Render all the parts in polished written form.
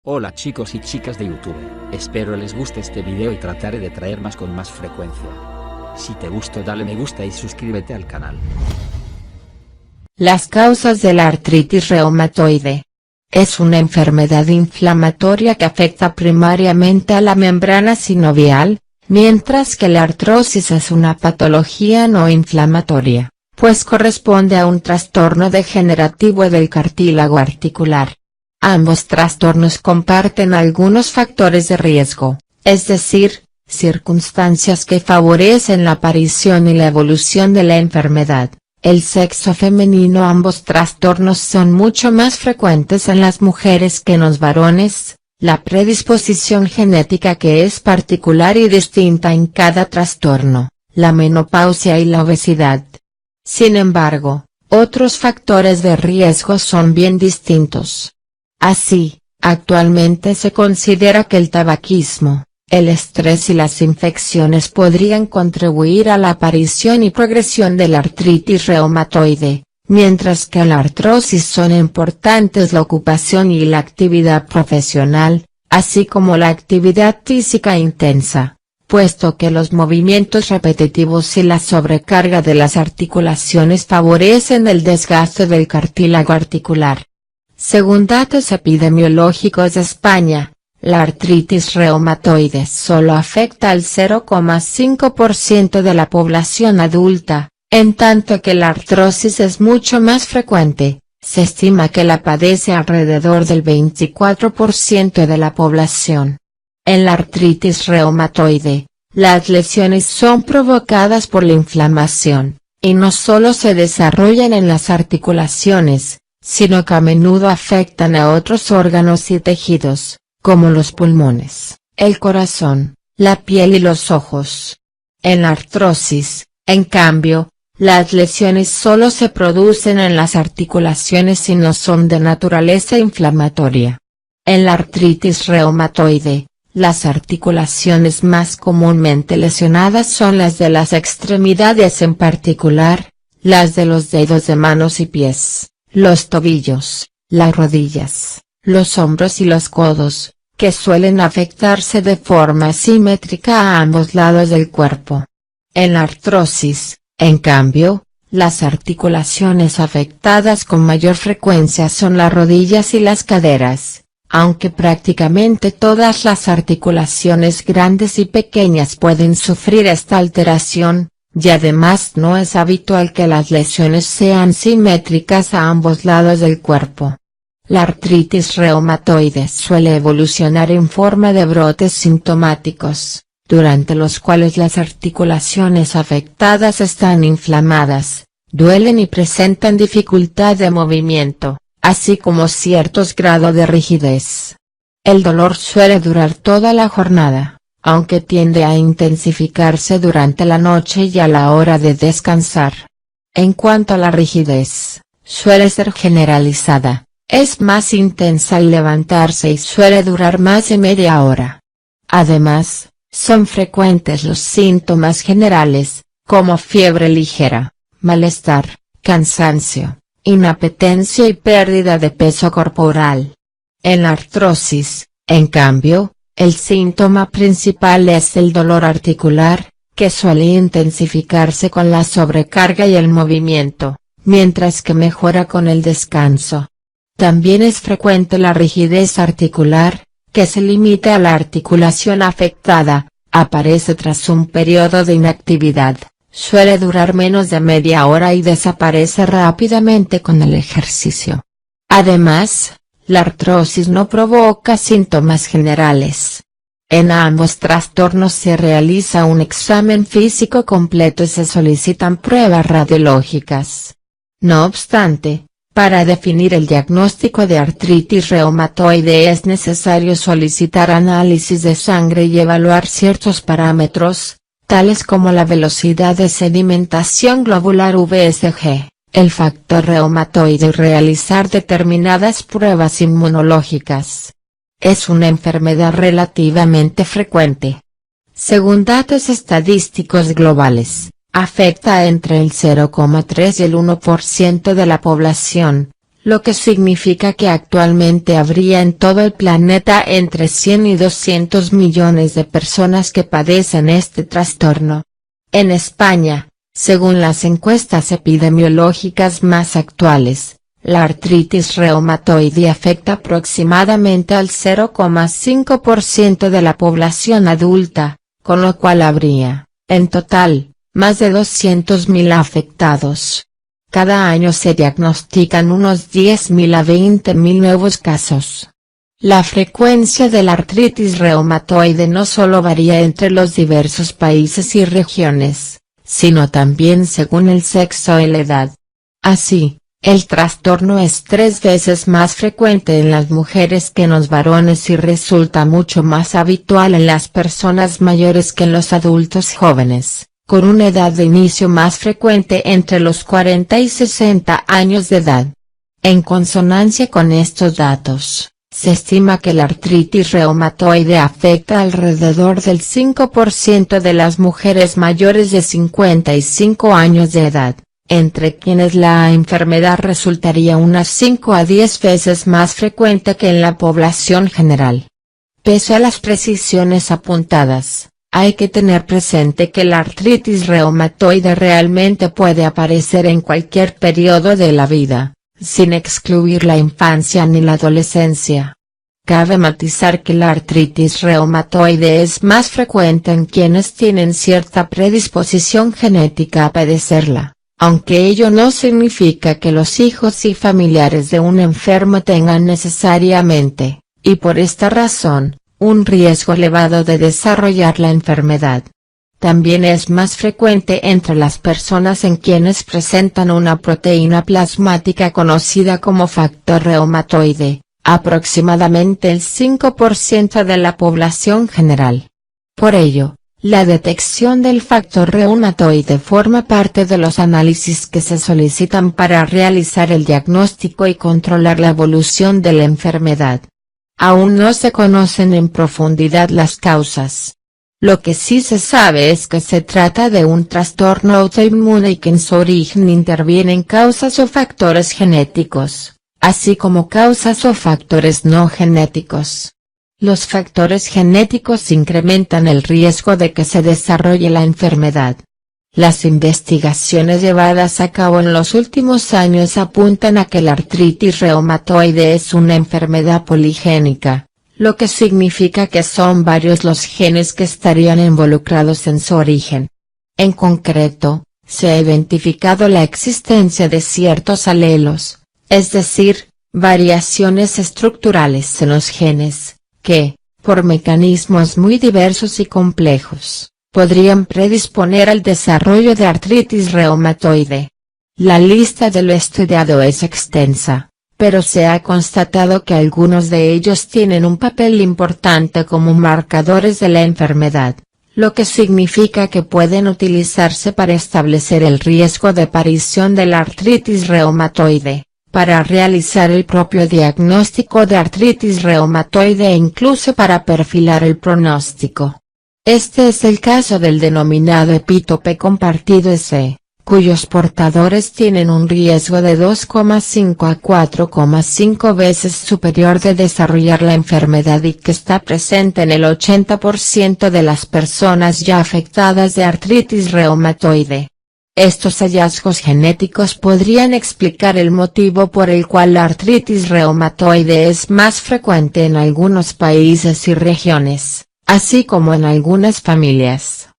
Hola chicos y chicas de YouTube, espero les guste este video y trataré de traer más con más frecuencia. Si te gustó dale me gusta y suscríbete al canal. Las causas de la artritis reumatoide. Es una enfermedad inflamatoria que afecta primariamente a la membrana sinovial, mientras que la artrosis es una patología no inflamatoria, pues corresponde a un trastorno degenerativo del cartílago articular. Ambos trastornos comparten algunos factores de riesgo, es decir, circunstancias que favorecen la aparición y la evolución de la enfermedad. El sexo femenino. Ambos trastornos son mucho más frecuentes en las mujeres que en los varones, la predisposición genética que es particular y distinta en cada trastorno, la menopausia y la obesidad. Sin embargo, otros factores de riesgo son bien distintos. Así, actualmente se considera que el tabaquismo, el estrés y las infecciones podrían contribuir a la aparición y progresión de la artritis reumatoide, mientras que la artrosis son importantes la ocupación y la actividad profesional, así como la actividad física intensa, puesto que los movimientos repetitivos y la sobrecarga de las articulaciones favorecen el desgaste del cartílago articular. Según datos epidemiológicos de España, la artritis reumatoide solo afecta al 0,5% de la población adulta, en tanto que la artrosis es mucho más frecuente, se estima que la padece alrededor del 24% de la población. En la artritis reumatoide, las lesiones son provocadas por la inflamación, y no solo se desarrollan en las articulaciones, sino que a menudo afectan a otros órganos y tejidos, como los pulmones, el corazón, la piel y los ojos. En la artrosis, en cambio, las lesiones solo se producen en las articulaciones y no son de naturaleza inflamatoria. En la artritis reumatoide, las articulaciones más comúnmente lesionadas son las de las extremidades, en particular, las de los dedos de manos y pies, los tobillos, las rodillas, los hombros y los codos, que suelen afectarse de forma simétrica a ambos lados del cuerpo. En la artrosis, en cambio, las articulaciones afectadas con mayor frecuencia son las rodillas y las caderas, aunque prácticamente todas las articulaciones grandes y pequeñas pueden sufrir esta alteración, y además no es habitual que las lesiones sean simétricas a ambos lados del cuerpo. La artritis reumatoide suele evolucionar en forma de brotes sintomáticos, durante los cuales las articulaciones afectadas están inflamadas, duelen y presentan dificultad de movimiento, así como ciertos grados de rigidez. El dolor suele durar toda la jornada, aunque tiende a intensificarse durante la noche y a la hora de descansar. En cuanto a la rigidez, suele ser generalizada, es más intensa al levantarse y suele durar más de media hora. Además, son frecuentes los síntomas generales, como fiebre ligera, malestar, cansancio, inapetencia y pérdida de peso corporal. En la artrosis, en cambio, el síntoma principal es el dolor articular, que suele intensificarse con la sobrecarga y el movimiento, mientras que mejora con el descanso. También es frecuente la rigidez articular, que se limita a la articulación afectada, aparece tras un periodo de inactividad, suele durar menos de media hora y desaparece rápidamente con el ejercicio. Además, la artrosis no provoca síntomas generales. En ambos trastornos se realiza un examen físico completo y se solicitan pruebas radiológicas. No obstante, para definir el diagnóstico de artritis reumatoide es necesario solicitar análisis de sangre y evaluar ciertos parámetros, tales como la velocidad de sedimentación globular VSG, el factor reumatoide y realizar determinadas pruebas inmunológicas. Es una enfermedad relativamente frecuente. Según datos estadísticos globales, afecta a entre el 0,3 y el 1% de la población, lo que significa que actualmente habría en todo el planeta entre 100 y 200 millones de personas que padecen este trastorno. En España, según las encuestas epidemiológicas más actuales, la artritis reumatoide afecta aproximadamente al 0,5% de la población adulta, con lo cual habría, en total, más de 200.000 afectados. Cada año se diagnostican unos 10.000 a 20.000 nuevos casos. La frecuencia de la artritis reumatoide no solo varía entre los diversos países y regiones, sino también según el sexo y la edad. Así, el trastorno es 3 veces más frecuente en las mujeres que en los varones y resulta mucho más habitual en las personas mayores que en los adultos jóvenes, con una edad de inicio más frecuente entre los 40 y 60 años de edad. En consonancia con estos datos, se estima que la artritis reumatoide afecta alrededor del 5% de las mujeres mayores de 55 años de edad, entre quienes la enfermedad resultaría unas 5 a 10 veces más frecuente que en la población general. Pese a las precisiones apuntadas, hay que tener presente que la artritis reumatoide realmente puede aparecer en cualquier periodo de la vida, sin excluir la infancia ni la adolescencia. Cabe matizar que la artritis reumatoide es más frecuente en quienes tienen cierta predisposición genética a padecerla, aunque ello no significa que los hijos y familiares de un enfermo tengan necesariamente, y por esta razón, un riesgo elevado de desarrollar la enfermedad. También es más frecuente entre las personas en quienes presentan una proteína plasmática conocida como factor reumatoide, aproximadamente el 5% de la población general. Por ello, la detección del factor reumatoide forma parte de los análisis que se solicitan para realizar el diagnóstico y controlar la evolución de la enfermedad. Aún no se conocen en profundidad las causas. Lo que sí se sabe es que se trata de un trastorno autoinmune y que en su origen intervienen causas o factores genéticos, así como causas o factores no genéticos. Los factores genéticos incrementan el riesgo de que se desarrolle la enfermedad. Las investigaciones llevadas a cabo en los últimos años apuntan a que la artritis reumatoide es una enfermedad poligénica, lo que significa que son varios los genes que estarían involucrados en su origen. En concreto, se ha identificado la existencia de ciertos alelos, es decir, variaciones estructurales en los genes, que, por mecanismos muy diversos y complejos, podrían predisponer al desarrollo de artritis reumatoide. La lista de lo estudiado es extensa, pero se ha constatado que algunos de ellos tienen un papel importante como marcadores de la enfermedad, lo que significa que pueden utilizarse para establecer el riesgo de aparición de la artritis reumatoide, para realizar el propio diagnóstico de artritis reumatoide e incluso para perfilar el pronóstico. Este es el caso del denominado epítope compartido S, cuyos portadores tienen un riesgo de 2,5 a 4,5 veces superior de desarrollar la enfermedad y que está presente en el 80% de las personas ya afectadas de artritis reumatoide. Estos hallazgos genéticos podrían explicar el motivo por el cual la artritis reumatoide es más frecuente en algunos países y regiones, así como en algunas familias.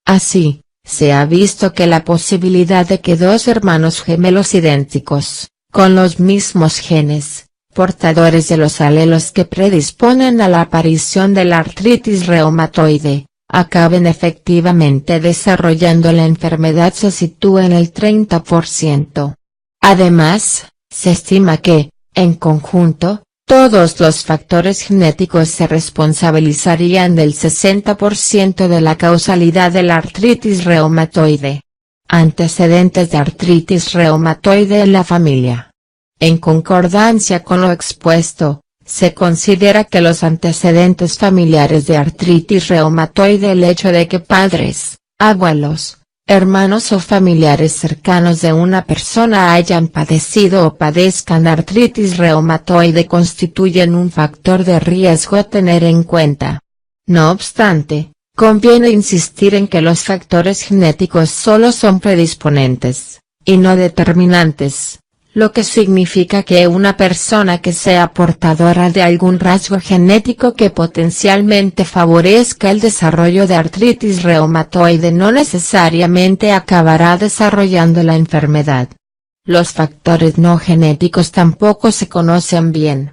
Así, se ha visto que la posibilidad de que dos hermanos gemelos idénticos, con los mismos genes, portadores de los alelos que predisponen a la aparición de la artritis reumatoide, acaben efectivamente desarrollando la enfermedad se sitúa en el 30%. Además, se estima que, en conjunto, todos los factores genéticos se responsabilizarían del 60% de la causalidad de la artritis reumatoide. Antecedentes de artritis reumatoide en la familia. En concordancia con lo expuesto, se considera que los antecedentes familiares de artritis reumatoide, el hecho de que padres, abuelos, hermanos o familiares cercanos de una persona hayan padecido o padezcan artritis reumatoide constituyen un factor de riesgo a tener en cuenta. No obstante, conviene insistir en que los factores genéticos solo son predisponentes, y no determinantes, lo que significa que una persona que sea portadora de algún rasgo genético que potencialmente favorezca el desarrollo de artritis reumatoide no necesariamente acabará desarrollando la enfermedad. Los factores no genéticos tampoco se conocen bien.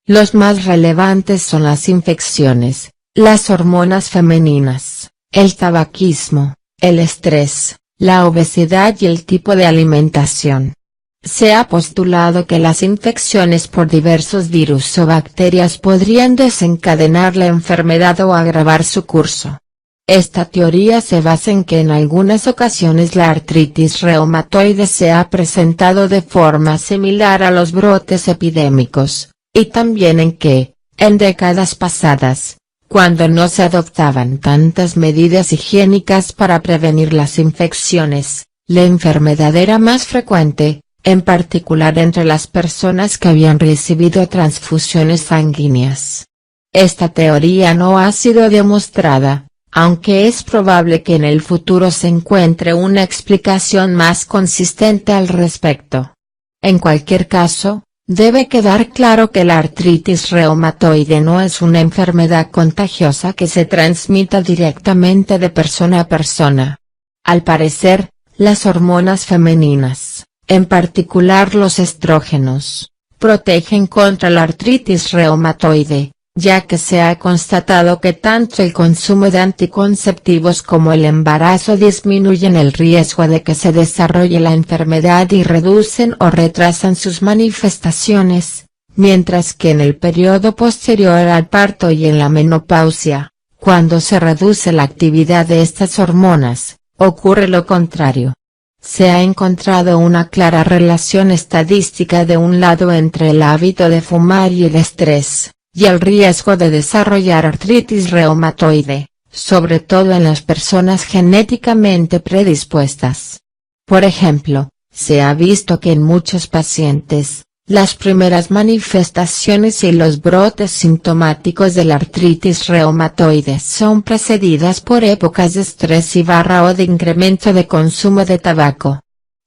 Los más relevantes son las infecciones, las hormonas femeninas, el tabaquismo, el estrés, la obesidad y el tipo de alimentación. Se ha postulado que las infecciones por diversos virus o bacterias podrían desencadenar la enfermedad o agravar su curso. Esta teoría se basa en que en algunas ocasiones la artritis reumatoide se ha presentado de forma similar a los brotes epidémicos, y también en que, en décadas pasadas, cuando no se adoptaban tantas medidas higiénicas para prevenir las infecciones, la enfermedad era más frecuente, en particular entre las personas que habían recibido transfusiones sanguíneas. Esta teoría no ha sido demostrada, aunque es probable que en el futuro se encuentre una explicación más consistente al respecto. En cualquier caso, debe quedar claro que la artritis reumatoide no es una enfermedad contagiosa que se transmita directamente de persona a persona. Al parecer, las hormonas femeninas, en particular los estrógenos, protegen contra la artritis reumatoide, ya que se ha constatado que tanto el consumo de anticonceptivos como el embarazo disminuyen el riesgo de que se desarrolle la enfermedad y reducen o retrasan sus manifestaciones, mientras que en el periodo posterior al parto y en la menopausia, cuando se reduce la actividad de estas hormonas, ocurre lo contrario. Se ha encontrado una clara relación estadística de un lado entre el hábito de fumar y el estrés, y el riesgo de desarrollar artritis reumatoide, sobre todo en las personas genéticamente predispuestas. Por ejemplo, se ha visto que en muchos pacientes, las primeras manifestaciones y los brotes sintomáticos de la artritis reumatoide son precedidas por épocas de estrés o de incremento de consumo de tabaco.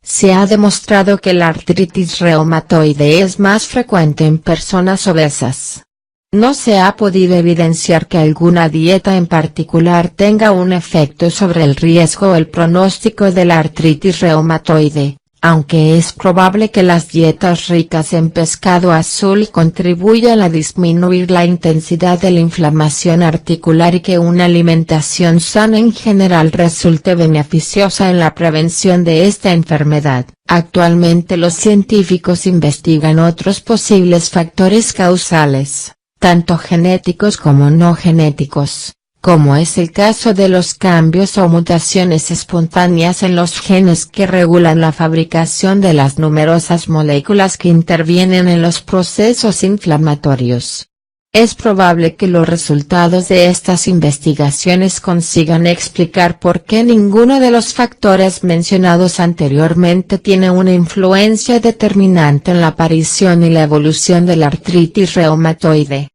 Se ha demostrado que la artritis reumatoide es más frecuente en personas obesas. No se ha podido evidenciar que alguna dieta en particular tenga un efecto sobre el riesgo o el pronóstico de la artritis reumatoide, aunque es probable que las dietas ricas en pescado azul contribuyan a disminuir la intensidad de la inflamación articular y que una alimentación sana en general resulte beneficiosa en la prevención de esta enfermedad. Actualmente los científicos investigan otros posibles factores causales, tanto genéticos como no genéticos, como es el caso de los cambios o mutaciones espontáneas en los genes que regulan la fabricación de las numerosas moléculas que intervienen en los procesos inflamatorios. Es probable que los resultados de estas investigaciones consigan explicar por qué ninguno de los factores mencionados anteriormente tiene una influencia determinante en la aparición y la evolución de la artritis reumatoide.